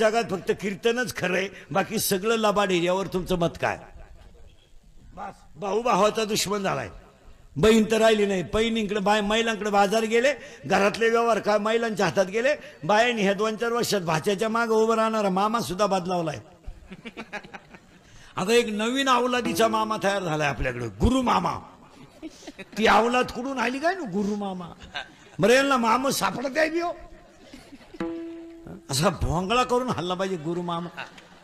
जगात फक्त कीर्तनच खरंय, बाकी सगळं लबाड आहे. यावर तुमचं मत काय? भाऊ भावाचा दुश्मन झालाय. बहीण तर राहिली नाही. बहिणींकडे महिलांकडे बाजार गेले, घरातले व्यवहार काय महिलांच्या हातात गेले. बायांनी ह्या 2-4 वर्षात भाच्याच्या मागे उभं राहणारा मामा सुद्धा बदलावलाय. आता एक नवीन अवलादीचा मामा तयार झालाय आपल्याकडे, गुरु मामा. ती अवलाद कुठून आली काय ना, गुरु मामा. बरं यांना मामा सापडत आहे बिओ, असा भोंगळा करून हल्ला पाहिजे गुरु मामा.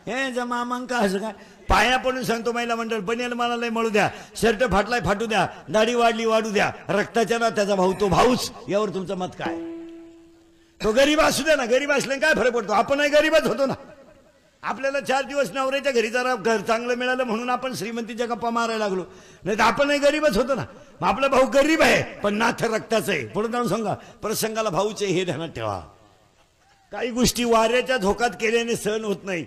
हे मामांका असं काय पाया पडून सांगतो महिला मंडळ, बनेल मला लय मळू द्या, शर्ट फाटलाय फाटू द्या, दाढी वाढली वाढू द्या, रक्ताच्या ना त्याचा भाऊ तो भाऊच. यावर तुमचं मत काय? तो गरीब असू द्या ना, गरीब असल्याने काय फरक पडतो? आपणही गरीबच होतो ना. आपल्याला 4 दिवस नवऱ्याच्या घरी जरा घर चांगलं मिळालं म्हणून आपण श्रीमंतीच्या गप्पा मारायला लागलो, नाही तर आपणही गरीबच होतो ना. आपला भाऊ गरीब आहे पण नाथ रक्ताचं आहे. पुढे जाऊन सांगा प्रसंगाला भाऊचे हे ध्यानात ठेवा. काही गोष्टी वाऱ्याच्या झोकात केल्याने सहन होत नाही,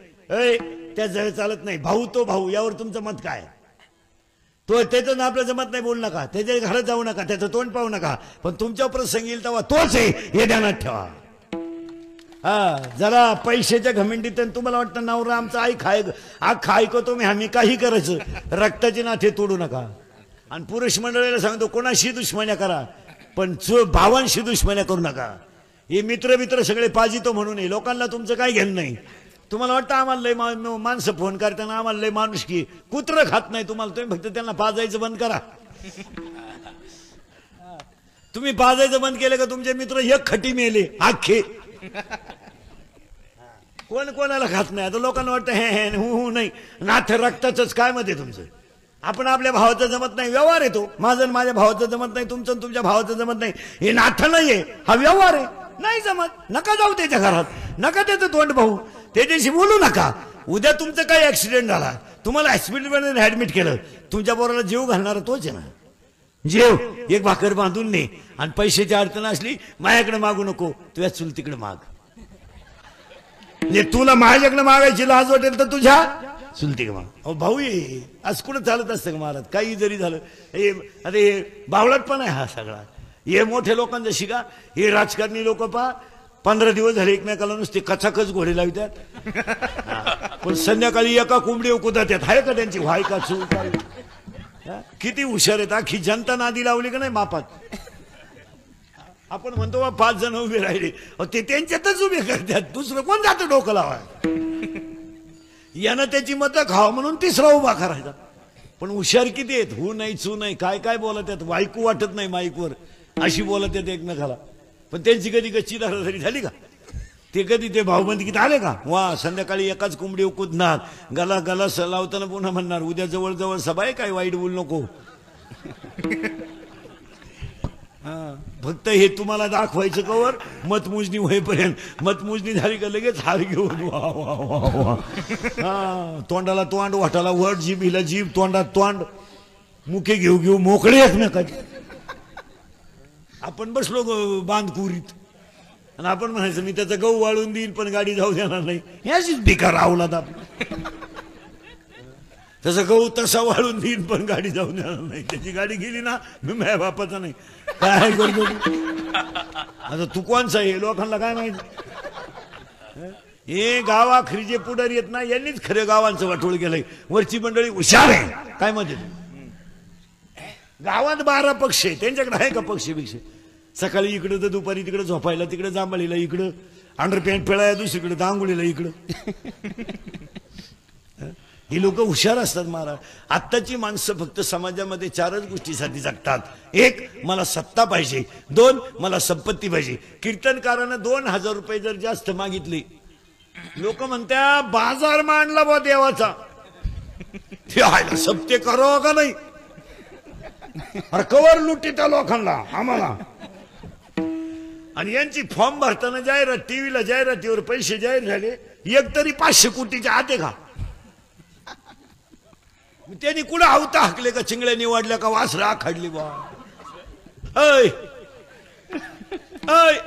त्या जळ चालत नाही. भाऊ तो भाऊ. यावर तुमचं मत काय? तो त्याचं आपल्याचं मत नाही बोलू नका, त्याच्या घरात जाऊ नका, त्याचं तोंड पाहू नका, पण तुमच्या प्रसंग येईल तेव्हा तोच आहे हे ध्यानात ठेवा. जरा पैशाच्या घमेंडीत तुम्हाला वाटतं नवरा आमचा ऐकतो मी, आम्ही काही करायचं, रक्ताची नाथे तोडू नका. आणि पुरुष मंडळीला सांगतो कोणाशी दुश्मन्या करा पण भावांशी दुश्मन्या करू नका. हे मित्र सगळे पाजितो म्हणून लोकांना तुमचं काही घेणं नाही. तुम्हाला वाटतं आम्हाला लय माणसं फोन करताना आम्हाला लय माणूस की कुत्र खात नाही तुम्हाला, तुम्ही फक्त त्यांना पाजायचं बंद करा. तुम्ही पाजायचं बंद केलं का तुमचे मित्र एक खटी मेले आखे. कोण कोणाला खात नाही. आता लोकांना वाटतं हे हु नाही, नाथ रक्ताच काय मत आहे तुमचं? आपण आपल्या भावाचं जमत नाही, व्यवहार येतो. माझं माझ्या भावाचं जमत नाही, तुमचं तुमच्या भावाचं जमत नाही, हे नाथ नाहीये, हा व्यवहार आहे. नाही जमत, नका जाऊ त्याच्या घरात, नका त्याचं तोंड भाऊ, त्याच्याशी बोलू नका. उद्या तुमचं काही ऍक्सिडेंट झाला, तुम्हाला हॉस्पिटलमध्ये ऍडमिट केलं, तुमच्या पोराला जीव घालणारा तोच आहे ना. जेव एक भाकर बांधून ने, आणि पैशाची अडचण असली माझ्याकडे मागू नको, तुझ्या चुलतीकडे माग. म्हणजे तुला माझ्याकडे मागायची लाज वाटेल तर तुझ्या चुलतीकडे माग. अहो भाऊ ये आज कुठं चालत असतं का महाराज? काही जरी झालं आता हे बावळट पण आहे हा सगळा. हे मोठ्या लोकांचा शिका, हे राजकारणी लोक पहा 15 दिवस झाले एकमेकाला नुसते कचाकच घोडे लावतात, पण संध्याकाळी एका कोंबडी कुदात्यात. आहे का त्यांची व्हाय का चूक? किती हुशार आहेत. अख्खी जनता नादी लावली का नाही मापात. आपण म्हणतो 5 जण उभे राहिले, ते त्यांच्यातच उभे करतात, दुसरं कोण जातं डोकं लावा. यानं त्याची मतं खावं म्हणून तिसरा उभा करायचा. पण हुशार किती आहेत, हु नाही चू नाही, काय काय बोलत आहेत, वाईकू वाटत नाही माईकवर, अशी बोलत आहेत एकमेकाला. पण त्यांची कधी गच्ची दारादारी झाली का? ते कधी ते भाऊबंदीत आले का? वा संध्याकाळी एकाच कोंबडी कुदणार, गला गला लावताना पुन्हा म्हणणार उद्या जवळ जवळ सभा आहे, काय वाईट बोलू नको. फक्त हे तुम्हाला दाखवायचं कवर मतमोजणी होईपर्यंत. मतमोजणी झाली का लगेच हार घेऊन वा वा वा वा. तोंडाला तोंड, वाटाला वट, जीभीला जीभ, तोंडात तोंड, मुखे घेऊ घेऊ मोकळे आहेत ना कधी. आपण बसलो बांधकुरीत आणि आपण म्हणायचं मी त्याचा गहू वाळून देईन पण गाडी जाऊ देणार नाही. याचीच भिकार आवलात आपण. तसं गहू तसा वाळून देईन पण गाडी जाऊ देणार नाही. त्याची गाडी गेली ना मी माझ्या बापाचा नाही. काय करतो आता तू कोणचा आहे लोकांना काय माहिती. हे गावाखरी जे पुढारी येत ना यांनीच खरं गावांचं वाटोळ केलंय. वरची मंडळी हुशार आहे. काय मध्ये गावात 12 पक्ष आहे, त्यांच्याकडे आहे का पक्षी? सकाळी इकडं तर दुपारी तिकडे झोपायला, तिकडे जांभळीला, इकडं अंडरपॅन्ट पिळाया, दुसरीकडे दांगुळीला, इकडं. ही लोक हुशार असतात महाराज. आत्ताची माणसं फक्त समाजामध्ये 4च गोष्टीसाठी जगतात. 1 मला सत्ता पाहिजे, 2 मला संपत्ती पाहिजे. कीर्तनकारानं 2000 रुपये जर जास्त मागितले, लोक म्हणत्या बाजार मांडला बा देवाचा. ते आयला सप्ते करो का नाही, अरे कवर लुटी त्या लोकांना आम्हाला. आणि यांची फॉर्म भरताना जाहिरात, टीव्हीला जाहिरातीवर पैसे जाहीर झाले, एक तरी 500 कोटीच्या आते का. त्यांनी कुठं आवता हाकले का, चिंगड्या निवडल्या का, वासरा आखडली बा.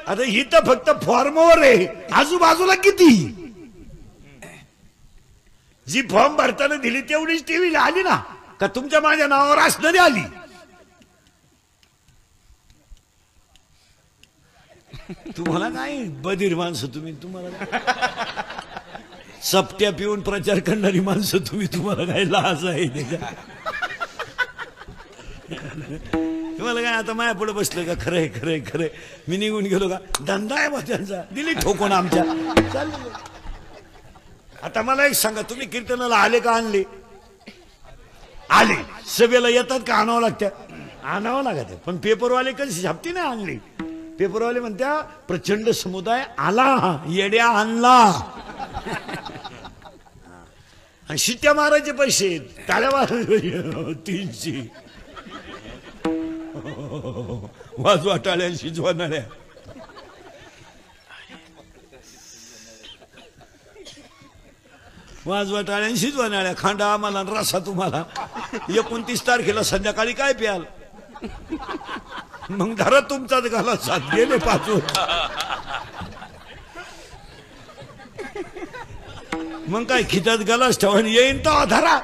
आता ही तर फक्त फॉर्मवर आहे, आजूबाजूला किती. जी फॉर्म भरताना दिली तेवढीच टीव्हीला आली ना, का तुमच्या माझ्या नावावर असणारी आली. तुम्हाला काय बधीर माणसं तुम्ही, तुम्हाला सपट्या पिऊन प्रचार करणारी माणसं तुम्हाला काय लाज आहे त्याच्या? तुम्हाला काय आता माया पुढे बसलं का? खरंय खरंय खरंय. मी निघून गेलो का? धंदा आहे बा त्यांचा, दिली ठोकून आमच्या. चाललं. आता मला एक सांगा, तुम्ही कीर्तनाला आले का आणले? आले. सभेला येतात का आणावं लागतं? आणावं लागत. पण पेपरवाले कधी छापती नाही आणली. पेपरवाले म्हणत्या प्रचंड समुदाय आला, येड्या आणला. आणि शिट्ट्या मारायचे पैसे, टाळ्या मारायचे 300. वाजवा टाळ्या, शिजवा नळ्या. वाजवा टाळ्या, शिजवा नळ्या. खांडा आम्हाला, रसा तुम्हाला. 29 तारखेला संध्याकाळी काय प्याल? मग धरा तुमचाच घाला. 7 गेले 5 मग काय खिचात गलास ठेवून येईन तो धरा.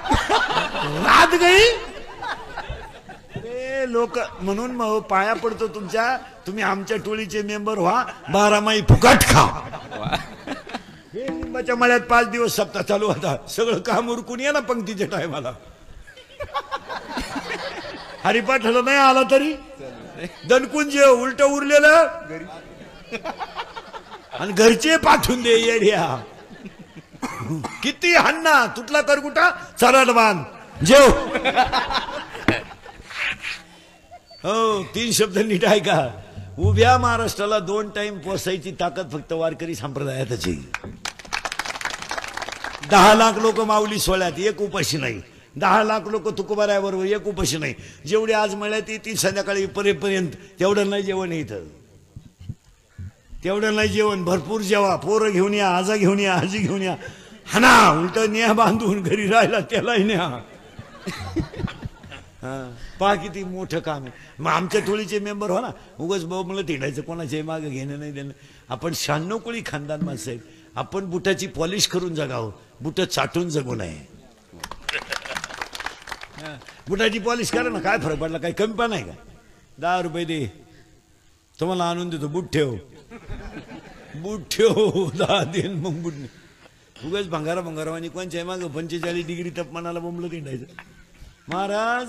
रात गई लोक. म्हणून मग पाया पडतो तुमच्या, तुम्ही आमच्या टोळीचे मेंबर व्हा. 12 माही फुकट खा. हे लिंबाच्या मळ्यात 5 दिवस सप्ताह चालू होता. सगळं काम उरकून या ना पंक्तीच्या टायमाला. हरिपाठाला नाही आला तरी दणकून जे उलट उरलेलं आणि घरचे पाठवून दे येड्या. किती हन्ना तुटला करकुटा चराड बांध जेव. हो 3 शब्द नीट आहे का? उभ्या महाराष्ट्राला 2 टाइम पोसायची ताकद फक्त वारकरी संप्रदायातच आहे. 10 लाख लोक माऊली सोहळ्यात, एक उपाशी नाही. 10 लाख लोक तुकोबारायाबरोबर, एक उपाशी नाही. जेवढे आज मळ्यात येतील संध्याकाळी परेपर्यंत तेवढं नाही जेवण इथं. तेवढं नाही जेवण. भरपूर जेवा. पोरं घेऊन या, आजा घेऊन या, आजी घेऊन या. हाना उलट न्या बांधून घरी राहिला त्यालाही न्या. पहा किती मोठं काम आहे. मग आमच्या टोळीचे मेंबर हो ना. उगाच मला तिंडायचं, कोणाच्याही मागं घेणं नाही देणं. आपण 96 कोळी खानदान माणसं आहेत. आपण बुटाची पॉलिश करून जगावं, बुट चाटून जगू नये. बुटाची पॉलिश करा ना, काय फरक पडला? काही कमी पण आहे का? 10 रुपये दे, तुम्हाला आणून देतो. बूट ठेव, बूट ठेव. 10 देन मग बूट. उगाच भंगारावानी कोणच्याही मागं 45 डिग्री तापमानाला बोंबलं तिंडायचं. महाराज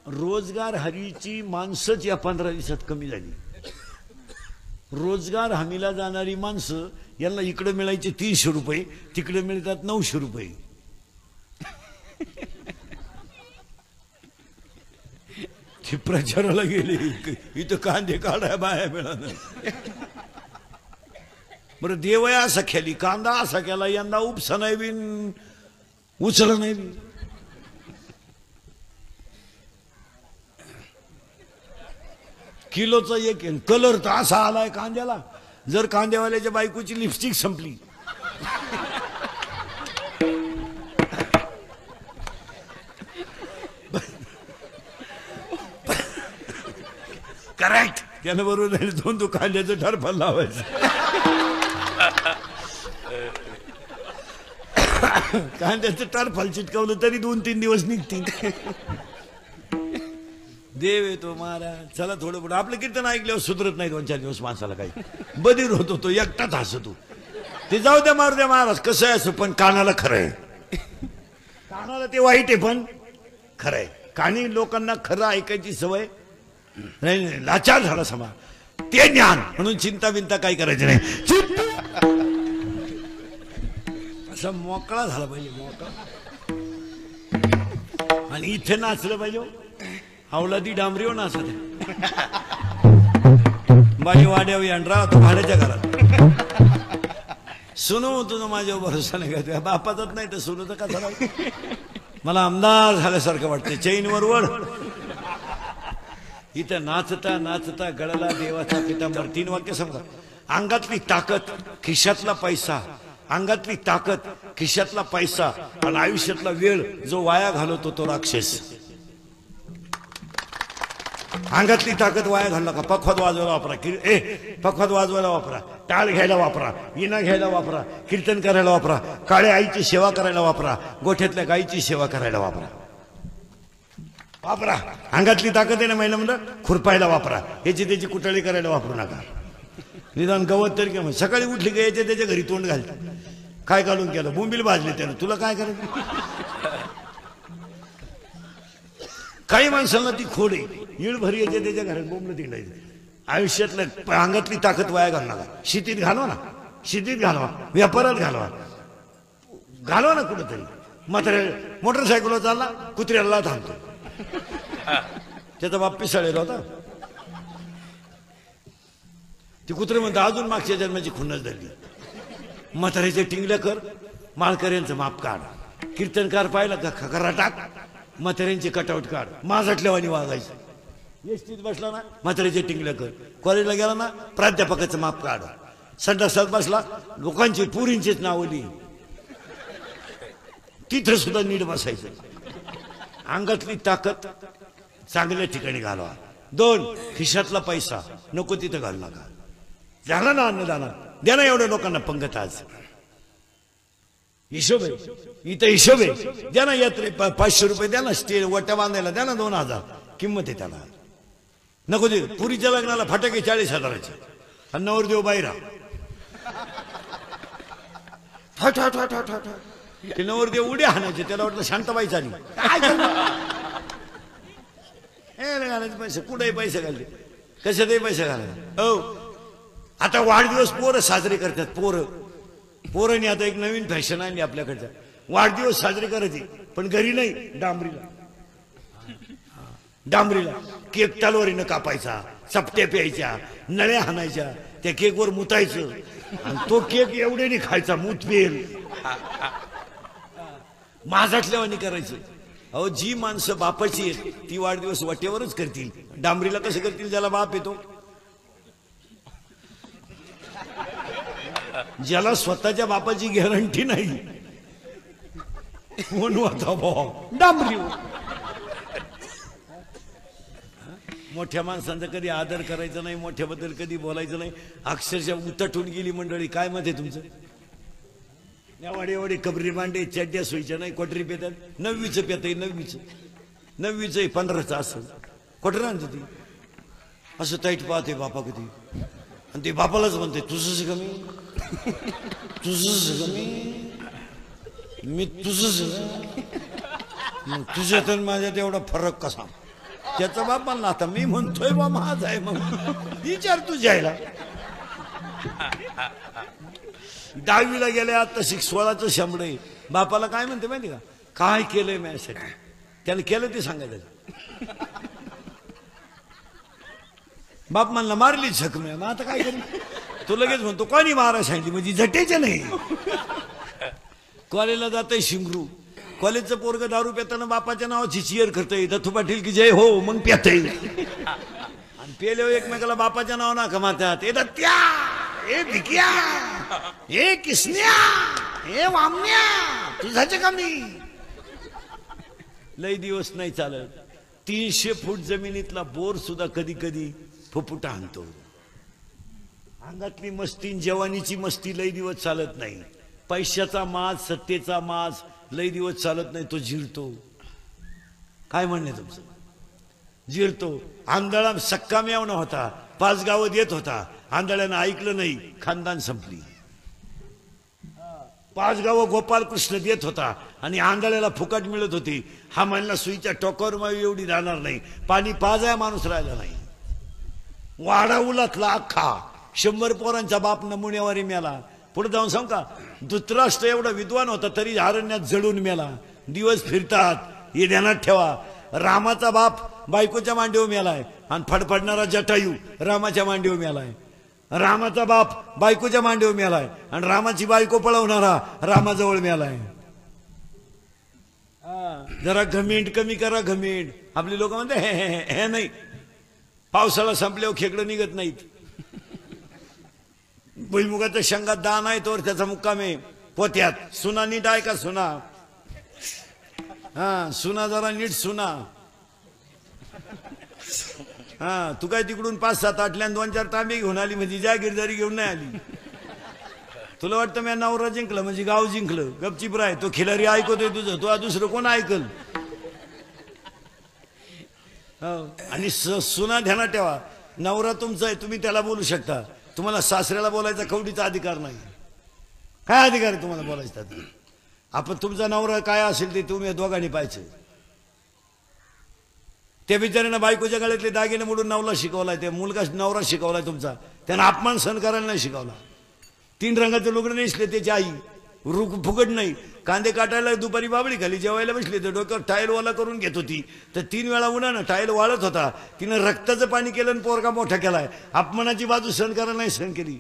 रोजगार हरीची माणसंच या 15 दिवसात कमी झाली. रोजगार हमीला जाणारी माणसं यांना इकडे मिळायचे 300 रुपये, तिकडे मिळतात 900 रुपये. ती प्रचाराला गेले, इथं कांदे काढाय बाया मिळालं. बरं देवया असा खेळली, कांदा असा केला, यंदा उपसा नाही बिन उचल नाही बी. किलोचा एक कलर तर असा आलाय कांद्याला, जर कांद्यावाल्याच्या बायकोची लिपस्टिक संपली. करेक्ट. त्यानं बरोबर 2 कांद्याचं ठरफल लावायचं. कांद्याचं टरफल चिटकवलं तरी 2-3 दिवस निघतील. देव येतो महाराज. चला थोडं पुढं. आपलं कीर्तन ऐकल्यावर सुधरत नाही 2-4 दिवस माणसाला. काही बधीर होतो तो, एकटाच हसतो. ते जाऊ द्या, मारू द्या महाराज. कसं आहे असं, पण कानाला खरं आहे. कानाला ते वाईट आहे पण खरं आहे. कानी लोकांना खरं ऐकायची सवय नाही. लाचार झाला समा ते ज्ञान. म्हणून चिंता बिंता काही करायची नाही. असं मोकळा झाला पाहिजे, मोकळा. आणि इथे नाचलं पाहिजे. अवलादी डांबरी हो नाचत बाई वाड्यावी आणि राहतो भाड्याच्या घरात. सुनू तुझं माझ्या भरोसा नाही का? बापाचाच नाही तर सुनू तर का झाला. मला आमदार झाल्यासारखं वाटतं. चैनवर वड. इथं नाचता नाचता गळाला देवाचा पितांबर. 3 वाक्य समजा. अंगातली ताकद, खिशातला पैसा. अंगातली ताकद, खिशातला पैसा आणि आयुष्यातला वेळ जो वाया घालवतो तो राक्षस. अंगातली ताकद वाया घालला का पखवाद वाजवायला वापरा. पखवाद वाजवायला वापरा, टाळ घ्यायला वापरा, विणा घ्यायला वापरा, कीर्तन करायला वापरा, काळ्या आईची सेवा करायला वापरा, गोठ्यातल्या गाईची सेवा करायला वापरा. वापरा. अंगातली ताकद आहे ना महिला म्हणलं, खुरपायला वापरा. याची त्याची कुटाळी करायला वापरू नका. निदान गवत तरी काय. सकाळी उठली का याच्या त्याच्या घरी तोंड घालतात. काय घालून केलं बोंबील भाजले त्यानं तुला काय करायचं काही माणसांना ती खोड आहे इळभर येते त्याच्या घरात बोंबलं तिंडायचं आयुष्यातलं अंगातली ताकद वाया घालणार शेतीत घालवा ना शेतीत घालवा व्यापारात घालवा ना कुठंतरी मात्र मोटरसायकलवर चालला कुत्र्याला थांबतो त्याचा बाप पिसाळेला होता ती कुत्रे म्हणतो अजून मागच्या जन्माची खुन्नस धरली म्हाताऱ्याचे टिंगल्या कर माळकऱ्यांचं माप काढ कीर्तनकार पाहिला का खकरा टाक म्हाताऱ्यांचे कटआउट काढ माझटल्यावानी वागायचं एसटीत बसला ना म्हाताऱ्याचे टिंगल्या कर कॉलेजला गेला ना प्राध्यापकाचं माप काढ संडासात बसला लोकांची पुरींचीच नावं लिही तिथं सुद्धा नीट बसायचं अंगातली ताकद चांगल्या ठिकाणी घालवा 2 खिशातला पैसा नको तिथं घालू नका झाला ना अन्नदाना द्या ना एवढ्या लोकांना पंगत आज हिशोब आहे इथं हिशोब आहे द्या ना यात्रे 500 रुपये द्या ना स्टेज वट्या बांधायला द्या ना 2000 किंमत आहे त्याला नको दे पुरीच्या लग्नाला फटाके 40,000चे आणि नवरदेव बाहेर ते नवरदेव उड्या हाणायचे त्याला वाटलं शांताबाई चाली घालायचे पैसे कुठेही पैसे घालले कशातही पैसे घालायचे हो आता वाढदिवस पोरं साजरे करतात पोरं आता एक नवीन फॅशन आणली आपल्याकडच्या वाढदिवस साजरे करायचे पण घरी नाही डांबरीला केक तलवारीनं कापायचा चपट्या प्यायच्या नळ्या हाणायच्या त्या केकवर मुतायचं आणि तो केक एवढ्याने खायचा मूत पेल माझाटल्यावानी करायचं अहो जी माणसं बापाची आहेत ती वाढदिवस वाटेवरच करतील डांबरीला कसं करतील ज्याला बाप येतो ज्याला स्वतःच्या बापाची गॅरंटी नाही म्हणून आता डांबरी मोठ्या माणसांचा कधी आदर करायचा नाही मोठ्याबद्दल कधी बोलायचं नाही अक्षरशः उतटून गेली मंडळी काय मत आहे तुमचं एवढे कबरी मांडे चड्ड्या सोयीच्या नाही क्वाटरी पेतात 9वीचं पेत 9वीचं 15चं असं क्वाटर आणतो ती असं ताईट पाहते बापा कधी आणि ते बापालाच म्हणते तुझंच कमी मी तुझंच तुझ्यात माझ्यात एवढा फरक कसा त्याचा बाप म्हणला आता मी म्हणतोय बा माझा आहे मग विचार तुझ्याला 10वीला गेल्या आता 16चं शंभर बापाला काय म्हणते माहिती का काय केलंय माझ्यासाठी त्याला केलं ते सांगायचं बाप म्हणला मारली झकम मग आता काय करू तो लगेच म्हणतो कोणी मारा सांगितली म्हणजे झटेचे नाही कॉलेजला जातंय शिंगरू कॉलेजचं पोरग दारू पेताना बापाच्या नावाची चिअर करतंय दत्तू पाटील की जय हो मग पेतय आणि पेले एकमेकाला बापाच्या नाव ना कमातात ए दत्त्या ए भिक्या ए किसन्या ए वामन्या तुझ्याचे कमी लय दिवस नाही चालत 300 फूट जमिनीतला बोर सुद्धा कधी कधी फुफुटा आणतो अंगातली मस्ती जवानीची मस्ती लय दिवस चालत नाही पैशाचा माज सत्तेचा माज लय दिवस चालत नाही तो जिरतो काय म्हणणे तुमचं जिरतो आंधळा सक्का मेवणा होता 5 गावं देत होता आंधळ्यानं ऐकलं नाही खानदान संपली 5 गावं गोपालकृष्ण देत होता आणि आंधळ्याला फुकट मिळत होती हा म्हणला सुईच्या टोकावर मावी एवढी राहणार नाही पाणी पाजाया माणूस राहिला नाही वाडा उलटला अख्खा 100 पोरांचा बाप नमुन्यावारी मेला पुढे जाऊन सांग का धृतराष्ट्र एवढा विद्वान होता तरी अरण्यात जळून मेला दिवस फिरतात हे ध्यानात ठेवा रामाचा बाप बायकोच्या मांडीवर मेलाय आणि फडफडणारा जटायू रामाच्या मांडीवर मेलाय रामाचा बाप बायकोच्या मांडीवर मेलाय आणि रामाची बायको पळवणारा रामाजवळ मेलाय जरा घमेंड कमी करा घमेंड आपली लोक म्हणते हे नाही पावसाळा संपल्यावर खेकडं निघत नाहीत भुईमुगाच्या शेंगात दान आहे तोवर त्याचा मुक्काम आहे पोत्यात सुना नीट आहे का सुना सुना जरा नीट सुना तू काय तिकडून 5-7 आटल्यान 2-4 तांबे घेऊन आली म्हणजे जागीरदारी घेऊन नाही आली तुला वाटतं मी नवरा जिंकलं म्हणजे गाव जिंकलं गपचिप राय तो खिलारी ऐकतोय तुझं तो दुसरं कोण ऐकल आणि सुना ध्यानात ठेवा नवरा तुमचा आहे तुम्ही त्याला बोलू शकता तुम्हाला सासऱ्याला बोलायचा कवडीचा अधिकार नाही काय अधिकार आहे तुम्हाला बोलायचं त्यात? आपण तुमचा नवरा काय असेल ते तुम्ही दोघांनी पाहायचं. त्या बिचाऱ्यानं बायकोच्या गळ्यातले दागिने मोडून नवला शिकवलाय, ते मुलगा नवरा शिकवलाय तुमचा, त्यानं अपमान सहन करायला नाही शिकवला. 3 रंगाचे लुगडं नेसले त्याची आई, फुकट नाही. कांदे काटायला दुपारी बाबडी खाली जेवायला बसले तर डोक्यावर टाईल वाला करून घेत होती, तर 3 वेळा उन्हानं टाईल वाळत होता, तिनं रक्ताचं पाणी केलं आणि पोरगा मोठा केलाय. अपमानाची बाजू सहन करायला नाही सहन केली.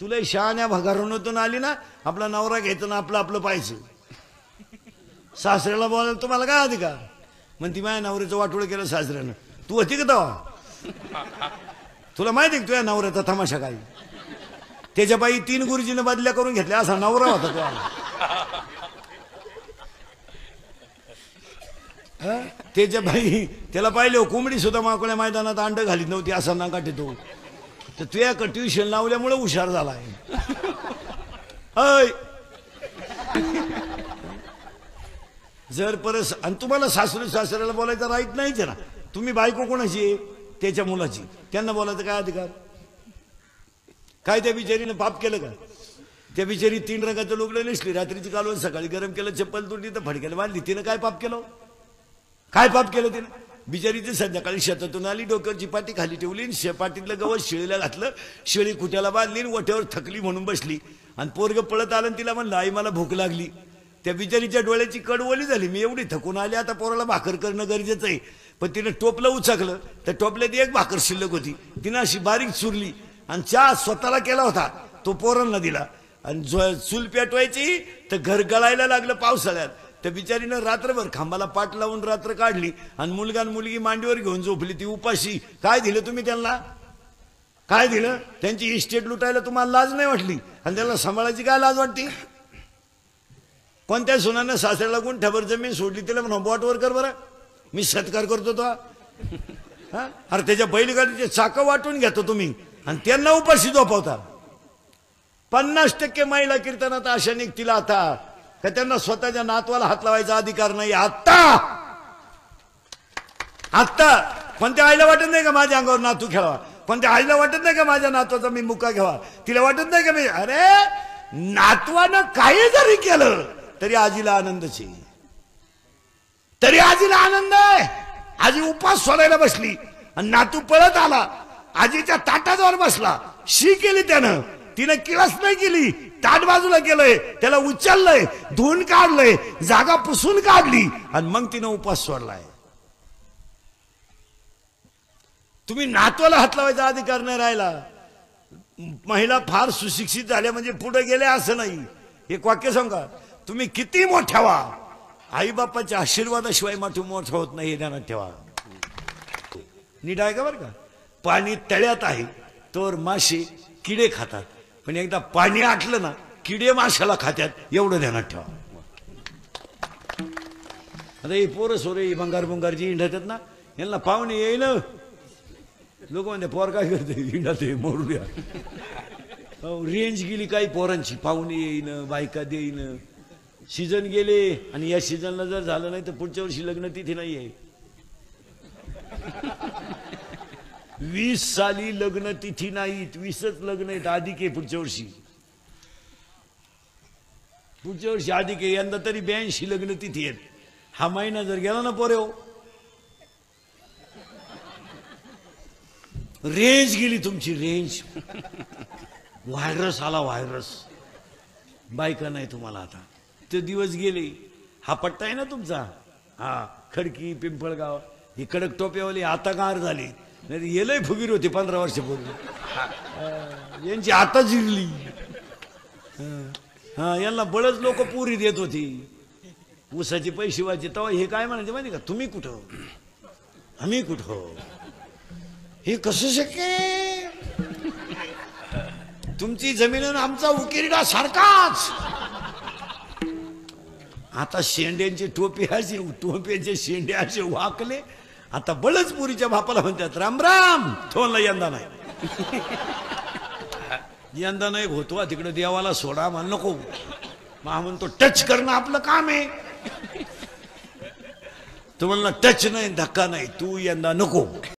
तुला शहाण्या घरातून आली ना, आपला नवरा घ्यायचं ना आपलं आपलं पाहायचं. सासऱ्याला बोलायला तुम्हाला काय अधिकार? म्हणती माझ्या नवऱ्याचं वाटोळं केलं सासऱ्यानं. तू होती का तेव्हा? तुला माहिती आहे का तुझ्या नवऱ्याचा तमाशा काय? त्याच्या बाई 3 गुरुजीनं बदल्या करून घेतल्या, असा नवरा होता तो. त्याच्या बाई त्याला पाहिले कोंबडी सुद्धा माकोळ्या मैदानात अंड घालीत नव्हती, असा नाकाटे तो. तर तुझ्या ट्युशन लावल्यामुळे हुशार झालाय. जर परस आणि तुम्हाला सासऱ्याला बोलायचं राईट नाहीच ना. तुम्ही बायको कोणाची आहे? त्याच्या मुलाची. त्यांना बोलायचं काय अधिकार? काय त्या बिचारीनं पाप केलं का? त्या बिचारी 3 रंगाचं लुगडं नेसली, रात्रीची कालवून सकाळी गरम केलं, चप्पल तुटली तर फडक्याला बांधली. तिनं काय पाप केलं? काय पाप केलं तिनं? बिचारीची संध्याकाळी शेतातून आली, डोक्यावरची पाटी खाली ठेवली, पाटीतलं गवत शेळीला घातलं, शेळी कुट्याला बांधली, वट्यावर थकली म्हणून बसली. आणि पोरग पळत आलं, तिला म्हणलं आई मला भूक लागली. त्या बिचारीच्या डोळ्याची कड ओली झाली, मी एवढी थकून आली, आता पोराला भाकर करणं गरजेचं आहे. पण तिनं टोपलं उचकलं, तर टोपल्यात 1 भाकर शिल्लक होती, तिनं अशी बारीक चुरली आणि चहा स्वतःला केला होता, तो पोरांना दिला. आणि चूल पेटवायची तर घर गळायला लागलं पावसाळ्यात. त्या बिचारीनं रात्रभर खांबाला पाठ लावून रात्र काढली आणि मुलगा आणि मुलगी मांडीवर घेऊन झोपली, ती उपाशी. काय दिलं तुम्ही त्यांना? काय दिलं? त्यांची इस्टेट लुटायला तुम्हाला लाज नाही वाटली? आणि त्याला सांभाळायची काय लाज वाटते? कोणत्या सुनानं सासऱ्याला गुंठ्याभर जमीन सोडली, तिला म्हणा बोटवर कर बरं, मी सत्कार करतो तो. अरे त्याच्या बैलगाडीचे चाकं वाटून घेतो तुम्ही आणि त्यांना उपाशी झोपवता. 50% महिला कीर्तनात अशा निघतील आता का त्यांना स्वतःच्या नातवाला हात लावायचा अधिकार नाही. आत्ता कोणत्या आईला वाटत नाही का माझ्या अंगावर नातू खेळावा? कोणत्या आईला वाटत नाही का माझ्या नातवाचा मी मुका घ्यावा? तिला वाटत नाही का मी, अरे नातवानं काही जरी केलं तरी आजीला आनंदच आहे, तरी आजीला आनंद आहे. आजी उपास सोडायला बसली आणि नातू पळत आला, आजीच्या ताटावर बसला, शी केली त्यानं, तिनं किळस नाही केली, ताट बाजूला केलंय, त्याला उचललंय, धुवून काढलंय, जागा पुसून काढली आणि मग तिनं उपास सोडलाय. तुम्ही नातवाला हात लावायचा अधिकार नाही राहिला. महिला फार सुशिक्षित झाल्या म्हणजे पुढे गेल्या असं नाही. एक वाक्य सांगा, तुम्ही किती मोठ्या व्हा, आई बापाच्या आशीर्वादाशिवाय मोठं होत नाही, हे ध्यानात ठेवा. नीट आहे का बरं का? पाणी तळ्यात आहे तर मासे किडे खातात, पण एकदा पाणी आटलं ना किडे माशाला खात्यात, एवढं ध्यानात ठेवा. आता हे पोरं सोरे भंगार जी हिंडतात ना, यांना पाहुणे येईल, लोक म्हणते पोर काय करते, हिंडत मोरू द्या. रेंज गेली काही पोरांची, पाहुणे येईन, बायका देईन. सीझन गेले आणि या सीझनला जर झालं नाही तर पुढच्या वर्षी लग्न तिथे नाही आहे. 20 साली लग्न तिथी नाहीत, 20च लग्न आहेत. अधिक आहे पुढच्या वर्षी, अधिक आहे. यंदा तरी 82 लग्न तिथी आहेत. हा महिना जर गेला ना पोरे, रेंज गेली तुमची, रेंज. व्हायरस आला, व्हायरस. बायका नाही तुम्हाला आता, ते दिवस गेले. हा पट्टा आहे ना तुमचा, हा खडकी पिंपळगाव, ही कडक टोप्यावाली आता गार झाली, नाही येलय फुगीर होती 15 वर्षापूर्वी, यांची आता जिरली. हा यांना बळच लोक पुरी देत होती, ऊसाचे पैसे व्हायचे. तेव्हा हे काय म्हणायचे माहिती का, तुम्ही कुठं आम्ही कुठं, हे कसं शक्य? तुमची जमीन आमचा उकिरडा सारखाच. आता शेंड्यांचे टोप्याचे शेंडे असे वाकले. आता बळच पुरीच्या बापाला म्हणतात राम राम, थोनला यंदा नाही, यंदा नाही होतो तिकडे देवाला सोडा म्हण नको. मग म्हणतो टच करणं आपलं काम आहे. तो म्हणला टच नाही, धक्का नाही, तू यंदा नको.